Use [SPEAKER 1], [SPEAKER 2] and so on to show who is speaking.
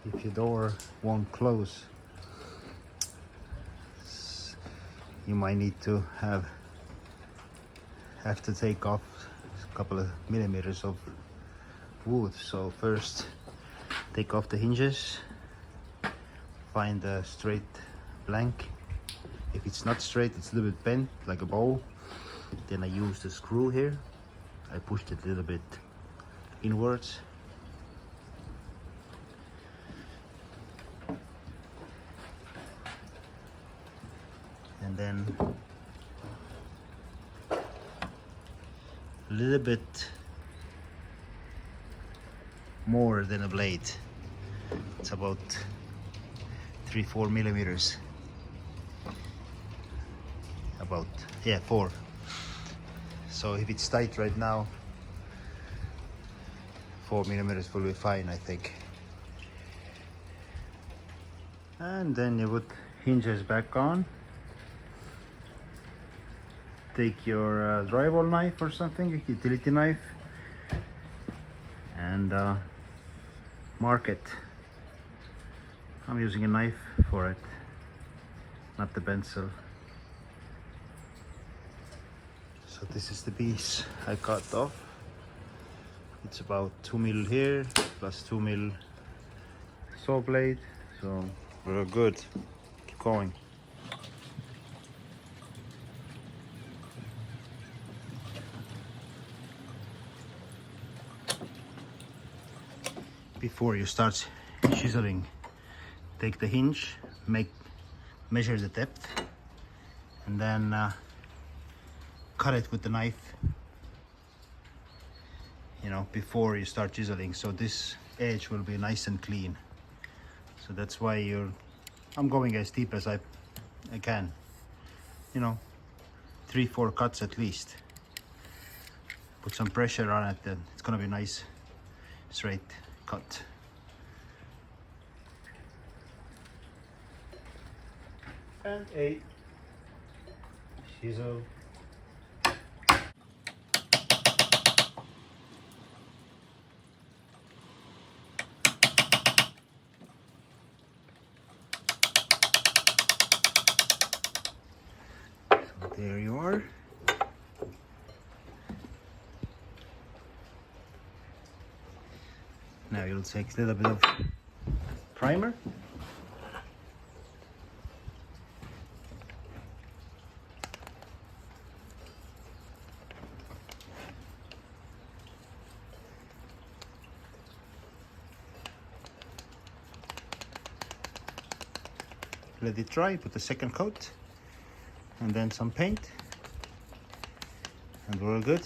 [SPEAKER 1] if your door won't close, you might need to have to take off a couple of millimeters of wood. So first take off the hinges, find a straight blank. If it's not straight, it's a little bit bent like a bow, then I use the screw here. I pushed it a little bit inwards. And then a little bit more than a blade. It's about 3-4 millimeters. About, yeah, 4. So if it's tight right now, 4 millimeters will be fine, I think. And then you put hinges back on. Take your drywall knife or something, a utility knife, and mark it. I'm using a knife for it, not the pencil. So this is the piece I cut off. It's about 2 mil here plus 2 mil saw blade, so we're good. Keep going. Before you start chiseling, take the hinge, measure the depth, and then cut it with the knife, you know, before you start chiseling, so this edge will be nice and clean. So that's why I'm going as deep as I can, you know, 3-4 cuts at least. Put some pressure on it, then it's gonna be nice straight cut. And a chisel. So there you are. Now you'll take a little bit of primer. Let it dry, put the second coat, and then some paint, and we're all good.